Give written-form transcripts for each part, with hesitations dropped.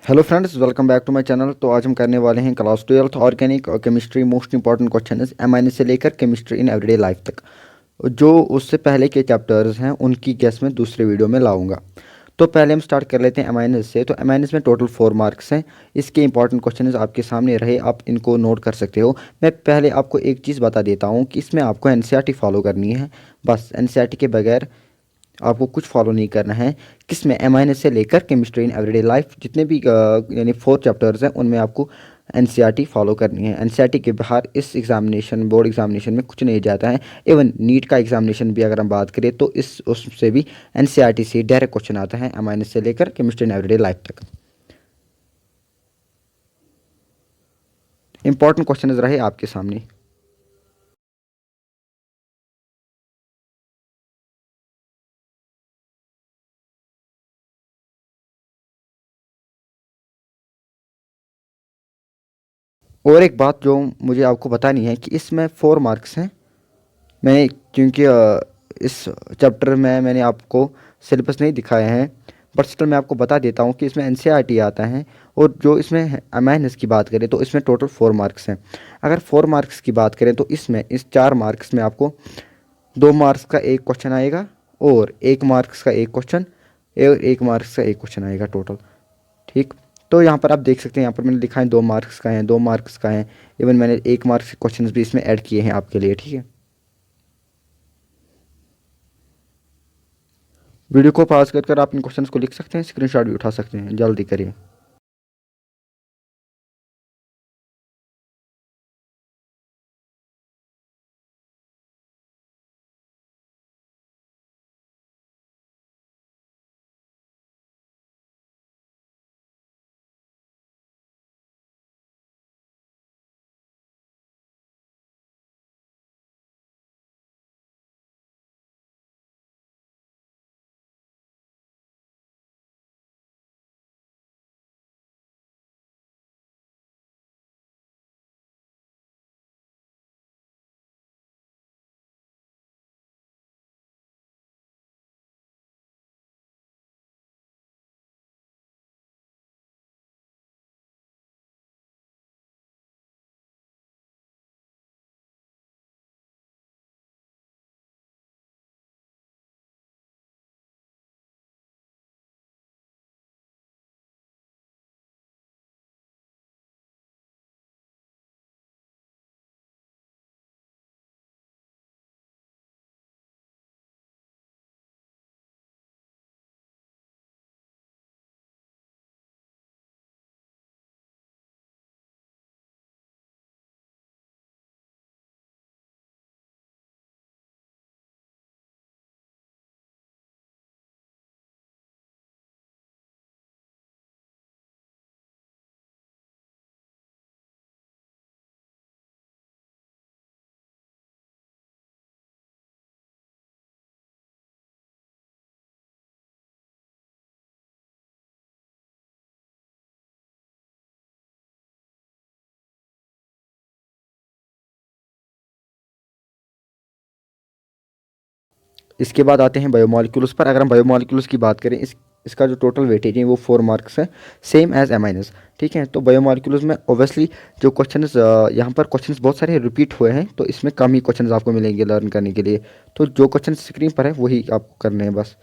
Hello friends, welcome back to my channel. तो आज हम करने वाले हैं क्लास 12th ऑर्गेनिक और केमिस्ट्री। मोस्ट इंपॉर्टेंट क्वेश्चन है एमआईएनएस से लेकर केमिस्ट्री इन एवरीडे लाइफ तक। जो उससे पहले के चैप्टर्स हैं उनकी गेस मैं दूसरे वीडियो में लाऊंगा। तो पहले हम स्टार्ट कर लेते हैं एमआईएनएस से। तो एमआईएनएस में टोटल 4 मार्क्स हैं। इसके इंपॉर्टेंट क्वेश्चन आपके सामने रहे, आप इनको नोट कर सकते हो। मैं पहले आपको एक चीज़ बता देता हूँ कि इसमें आपको एनसीईआरटी फॉलो करनी है। बस एनसीईआरटी के बगैर आपको कुछ फॉलो नहीं करना है। किसमें? एमआईएनएस से लेकर केमिस्ट्री इन एवरीडे लाइफ, जितने भी यानी 4 चैप्टर्स हैं उनमें आपको एनसीईआरटी फॉलो करनी है। एनसीईआरटी के बाहर इस एग्जामिनेशन, बोर्ड एग्जामिनेशन में कुछ नहीं जाता है। इवन नीट का एग्जामिनेशन भी अगर हम बात करें तो इस उससे भी एनसीईआरटी से डायरेक्ट क्वेश्चन आता है एमआईएनएस से लेकर केमिस्ट्री इन एवरीडे लाइफ तक। इंपॉर्टेंट क्वेश्चन रहे आपके सामने। और एक बात जो मुझे आपको बतानी है कि इसमें 4 मार्क्स हैं। मैं क्योंकि इस चैप्टर में मैंने आपको सिलेबस नहीं दिखाया है, बट स्टिल मैं आपको बता देता हूँ कि इसमें एनसीईआरटी आता है। और जो इसमें एमआईएनएस की बात करें तो इसमें टोटल 4 मार्क्स हैं। अगर 4 मार्क्स की बात करें तो इसमें इस 4 मार्क्स में आपको 2 मार्क्स का एक क्वेश्चन आएगा, और 1 मार्क्स का एक क्वेश्चन, और 1 मार्क्स का एक क्वेश्चन आएगा टोटल। ठीक। तो यहाँ पर आप देख सकते हैं, यहाँ पर मैंने लिखा है 2 मार्क्स का है, 2 मार्क्स का है। इवन मैंने 1 मार्क्स के क्वेश्चन भी इसमें ऐड किए हैं आपके लिए। ठीक है। वीडियो को पॉज कर आप इन क्वेश्चंस को लिख सकते हैं, स्क्रीनशॉट भी उठा सकते हैं। जल्दी करिए। इसके बाद आते हैं बायोमोलिक्यूल्स पर। अगर हम बायोमोलिक्यूल्स की बात करें, इसका जो टोटल वेटेज है वो 4 मार्क्स है, सेम एज एमाइनस। ठीक है। तो बायोमोलिक्यूल्स में ओबियसली जो क्वेश्चंस, यहाँ पर क्वेश्चंस बहुत सारे रिपीट हुए हैं, तो इसमें कम ही क्वेश्चंस आपको मिलेंगे लर्न करने के लिए। तो जो क्वेश्चन स्क्रीन पर है वही आपको करने हैं बस।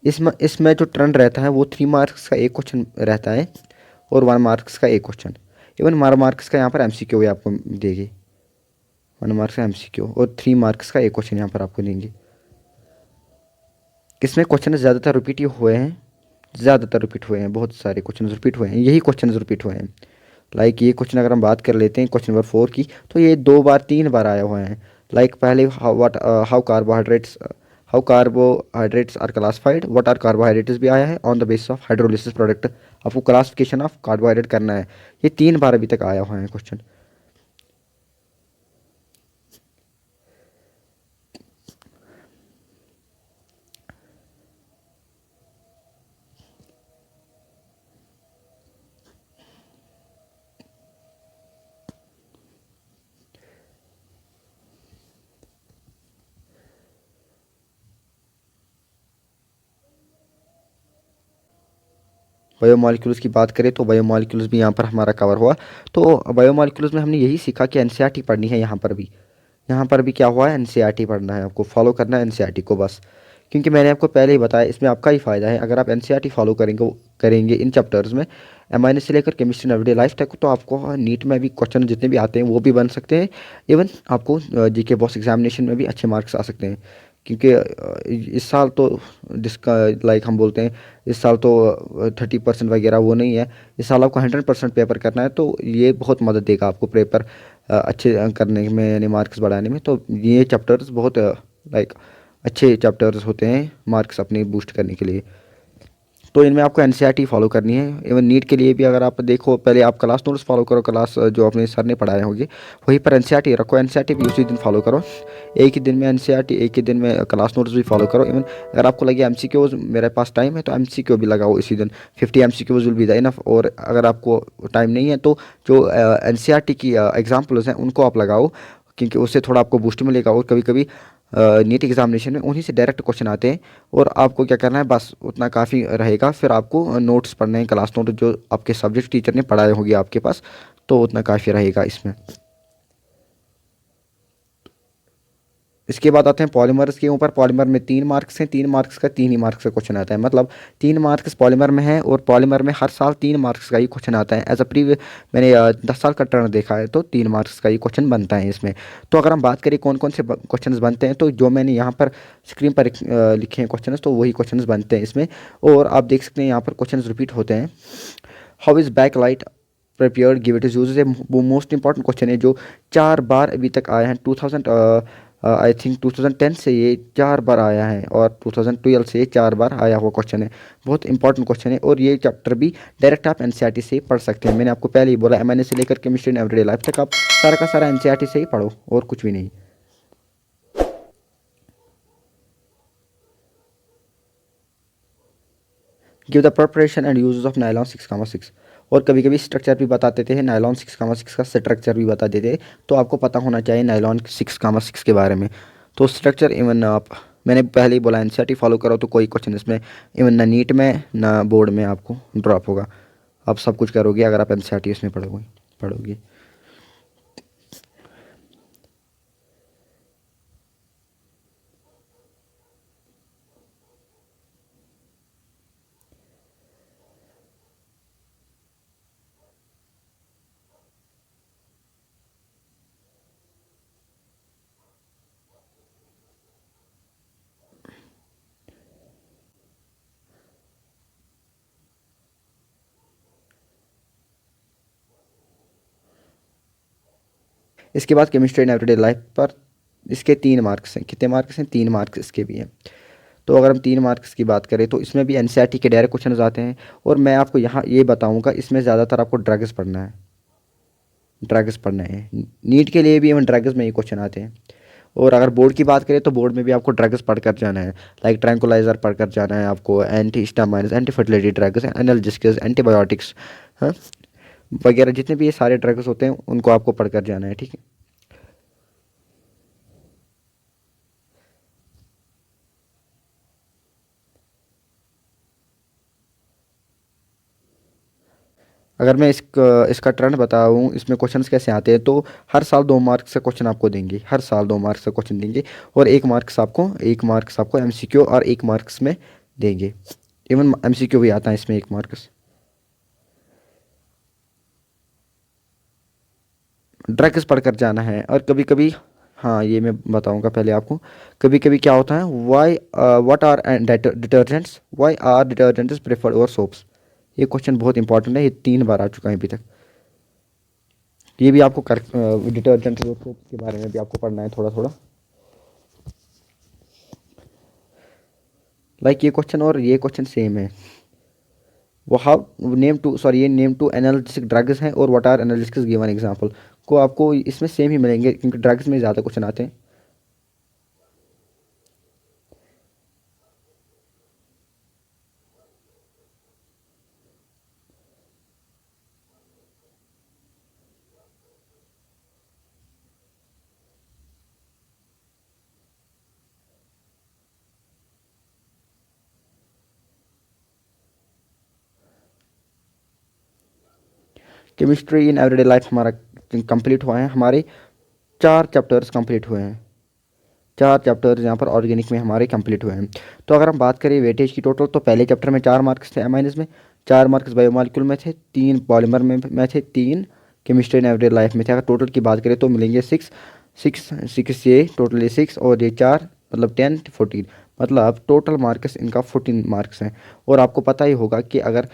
इसमें जो ट्रेंड रहता है वो 3 मार्क्स का एक क्वेश्चन रहता है, और 1 मार्क्स का एक क्वेश्चन। इवन 1 मार्क्स का यहाँ पर एमसीक्यू भी आपको देगी। 1 मार्क्स का एमसीक्यू और 3 मार्क्स का एक क्वेश्चन यहाँ पर आपको देंगे। इसमें क्वेश्चन ज़्यादातर रिपीट ही हुए हैं, ज़्यादातर रिपीट हुए हैं, बहुत सारे क्वेश्चन रिपीट हुए हैं, यही क्वेश्चन रिपीट हुए हैं। लाइक ये क्वेश्चन अगर हम बात कर लेते हैं क्वेश्चन नंबर 4 की, तो ये 2 बार 3 बार आया हुआ है। लाइक पहले how carbohydrates are classified, what are carbohydrates भी आया है, on the basis of hydrolysis product आपको क्लासिफिकेशन ऑफ कार्बोहाइड्रेट करना है। ये 3 बार अभी तक आया हुआ है क्वेश्चन। बायोमोलिक्यूल्स की बात करें तो बायोमोलिक्यूल्स भी यहाँ पर हमारा कवर हुआ। तो बायोमोलिक्यूल्स में हमने यही सीखा कि एनसीईआरटी पढ़नी है। यहाँ पर भी क्या हुआ है, एनसीईआरटी पढ़ना है, आपको फॉलो करना है एनसीईआरटी को बस। क्योंकि मैंने आपको पहले ही बताया, इसमें आपका ही फ़ायदा है अगर आप एनसीईआरटी फॉलो करेंगे इन चैप्टर्स में, एमआईएनएस से लेकर केमिस्ट्री एवरीडे लाइफ तक, तो आपको नीट में भी क्वेश्चन जितने भी आते हैं वो भी बन सकते हैं। इवन आपको जीके बॉक्स एग्जामिनेशन में भी अच्छे मार्क्स आ सकते हैं। क्योंकि इस साल तो जिसका लाइक हम बोलते हैं, इस साल तो 30% वगैरह वो नहीं है। इस साल आपको 100% पेपर करना है, तो ये बहुत मदद देगा आपको पेपर अच्छे करने में, यानी मार्क्स बढ़ाने में। तो ये चैप्टर्स बहुत लाइक अच्छे चैप्टर्स होते हैं मार्क्स अपने बूस्ट करने के लिए। तो इनमें आपको एनसीईआरटी फॉलो करनी है। इवन नीट के लिए भी अगर आप देखो, पहले आप क्लास नोट्स फॉलो करो, क्लास जो अपने सर ने पढ़ाए होंगे वहीं पर एनसीईआरटी रखो, एनसीईआरटी भी उसी दिन फॉलो करो। एक ही दिन में एनसीईआरटी, एक ही दिन में क्लास नोट्स भी फॉलो करो। इवन अगर आपको लगे एमसीक्यूज मेरे पास टाइम है तो एमसीक्यू भी लगाओ इसी दिन, 50 MCQs will be the enough. और अगर आपको टाइम नहीं है तो जो एनसीईआरटी की एग्जाम्पल्स हैं उनको आप लगाओ, क्योंकि उससे थोड़ा आपको बूस्ट मिलेगा। और कभी कभी नीट एग्जामिनेशन में उन्हीं से डायरेक्ट क्वेश्चन आते हैं, और आपको क्या करना है, बस उतना काफ़ी रहेगा। फिर आपको नोट्स पढ़ने हैं, क्लास नोट जो आपके सब्जेक्ट टीचर ने पढ़ाए होंगे आपके पास, तो उतना काफ़ी रहेगा इसमें। इसके बाद आते हैं पॉलीमर्स के ऊपर। पॉलीमर में 3 मार्क्स हैं, 3 मार्क्स का 3 ही मार्क्स का क्वेश्चन आता है, मतलब 3 मार्क्स पॉलीमर में है, और पॉलीमर में हर साल 3 मार्क्स का ही क्वेश्चन आता है। एज अ प्रीवियस मैंने 10 साल का टर्न देखा है, तो 3 मार्क्स का ही क्वेश्चन बनता है इसमें। तो अगर हम बात करें कौन कौन से क्वेश्चन बनते हैं, तो जो मैंने यहाँ पर स्क्रीन पर लिखे हैं क्वेश्चन, तो वही क्वेश्चन बनते हैं इसमें। और आप देख सकते हैं यहाँ पर क्वेश्चन रिपीट होते हैं। How is back light prepared, give it is use, वो मोस्ट इंपॉर्टेंट क्वेश्चन है जो 4 बार अभी तक आया है। 2000 आई थिंक 2010 से ये 4 बार आया है, और 2012 से ये 4 बार आया हुआ क्वेश्चन है। बहुत इंपॉर्टेंट क्वेश्चन है, और ये चैप्टर भी डायरेक्ट आप एनसीईआरटी से ही पढ़ सकते हैं। मैंने आपको पहले ही बोला, एमएनएस से लेकर केमिस्ट्री इन एवरीडे लाइफ तक आप सारा का सारा एनसीईआरटी से ही पढ़ो, और कुछ भी नहीं। Give the preparation and use of nylon 6,6। और कभी कभी स्ट्रक्चर भी बता देते हैं, नाइलॉन 6,6 का स्ट्रक्चर भी बता देते हैं। तो आपको पता होना चाहिए नाइलॉन 6,6 के बारे में। तो स्ट्रक्चर इवन आप, मैंने पहले ही बोला एनसीईआरटी फॉलो करो, तो कोई क्वेश्चन इसमें इवन ना नीट में ना बोर्ड में आपको ड्रॉप होगा। आप सब कुछ करोगे अगर आप एनसीईआरटी इसमें पढ़ोगे। इसके बाद केमिस्ट्री इन एवरीडे लाइफ पर इसके 3 मार्क्स हैं। कितने मार्क्स हैं? 3 मार्क्स इसके भी हैं। तो अगर हम 3 मार्क्स की बात करें तो इसमें भी एनसीईआरटी के डायरेक्ट क्वेश्चन आते हैं। और मैं आपको यहाँ ये बताऊँगा, इसमें ज़्यादातर आपको ड्रग्स पढ़ना है, ड्रग्स पढ़ना है। नीट के लिए भी इवन ड्रग्स में ही क्वेश्चन आते हैं। और अगर बोर्ड की बात करें तो बोर्ड में भी आपको ड्रग्स पढ़कर जाना है, लाइक ट्रैंकुलाइजर पढ़कर जाना है आपको, anti histamines, anti fertility drugs, analgesics, antibiotics, हाँ, वगैरह जितने भी ये सारे ड्रग्स होते हैं उनको आपको पढ़कर जाना है, ठीक है। अगर मैं इसका ट्रेंड बताऊँ, इसमें क्वेश्चंस कैसे आते हैं, तो हर साल 2 मार्क्स का क्वेश्चन आपको देंगे, हर साल 2 मार्क्स का क्वेश्चन देंगे। और 1 मार्क्स आपको एमसीक्यू और 1 मार्क्स में देंगे। इवन एमसीक्यू भी आता है इसमें 1 मार्क्स। ड्रग्स पढ़कर जाना है। और कभी कभी, हाँ ये मैं बताऊंगा पहले आपको, कभी कभी क्या होता है, why what are detergents, why are detergents preferred over soaps. ये क्वेश्चन बहुत इंपॉर्टेंट है, ये 3 बार आ चुका है अभी तक। ये भी आपको कर डिटर्जेंट और सोप्स के बारे में भी आपको पढ़ना है थोड़ा थोड़ा, लाइक ये क्वेश्चन और ये क्वेश्चन सेम है। वो हाउ नेम टू, सॉरी ये नेम टू एनालिटिक ड्रग्स हैं, और what are analytics given example, को आपको इसमें सेम ही मिलेंगे, क्योंकि ड्रग्स में ज़्यादा क्वेश्चन आते हैं। केमिस्ट्री इन एवरीडे लाइफ हमारा कंप्लीट हुआ है, हमारे 4 चैप्टर्स कंप्लीट हुए हैं, 4 चैप्टर्स यहाँ पर ऑर्गेनिक में हमारे कंप्लीट हुए हैं। तो अगर हम बात करें वेटेज की टोटल, तो पहले चैप्टर में 4 मार्क्स थे एमाइनस में, 4 मार्क्स बायोमॉलिक्यूल में थे, 3 पॉलीमर में थे, 3 केमिस्ट्री इन एवरीडे लाइफ में थे। अगर टोटल की बात करें तो मिलेंगे 6 6 6 ये टोटली 6 और ये 4 मतलब 10 14, मतलब टोटल मार्क्स इनका 14 मार्क्स हैं। और आपको पता ही होगा कि अगर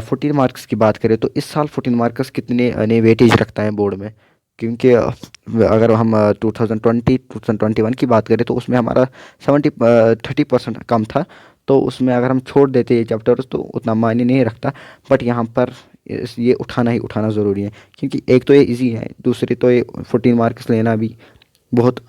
14 मार्क्स की बात करें तो इस साल 14 मार्क्स कितने ने वेटेज रखता है बोर्ड में, क्योंकि अगर हम 2021 की बात करें तो उसमें हमारा 30% कम था, तो उसमें अगर हम छोड़ देते ये चैप्टर्स तो उतना मायने नहीं रखता। बट यहाँ पर ये उठाना ही उठाना ज़रूरी है, क्योंकि एक तो ये इजी है, दूसरी तो ये 14 मार्क्स लेना भी बहुत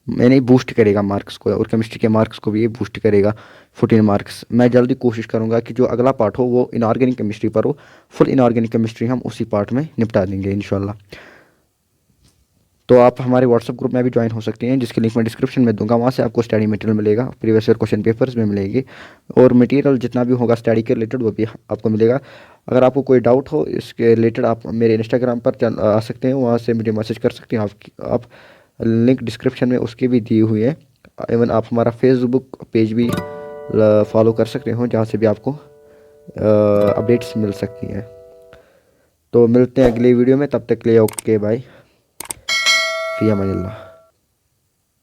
मैंने बूस्ट करेगा मार्क्स को, और केमिस्ट्री के मार्क्स को भी ये बूस्ट करेगा 14 मार्क्स। मैं जल्दी कोशिश करूंगा कि जो अगला पार्ट हो वो इनऑर्गेनिक केमिस्ट्री पर हो, फुल इनऑर्गेनिक केमिस्ट्री हम उसी पार्ट में निपटा देंगे इंशाल्लाह। तो आप हमारे व्हाट्सएप ग्रुप में भी ज्वाइन हो सकते हैं, जिसकी लिंक मैं डिस्क्रिप्शन में दूंगा। वहाँ से आपको स्टडी मटेरियल मिलेगा, प्रीवियस ईयर क्वेश्चन पेपर्स में मिलेंगे, और मटेरियल जितना भी होगा स्टडी के रिलेटेड वो भी आपको मिलेगा। अगर आपको कोई डाउट हो इसके रिलेटेड आप मेरे इंस्टाग्राम पर आ सकते हैं, वहाँ से मुझे मैसेज कर सकते हैं। आप लिंक डिस्क्रिप्शन में उसकी भी दी हुई है। इवन आप हमारा फेसबुक पेज भी फॉलो कर सकते हो, जहाँ से भी आपको अपडेट्स मिल सकती हैं। तो मिलते हैं अगली वीडियो में, तब तक के लिए ओके बाय, फ़ी अमानिल्लाह।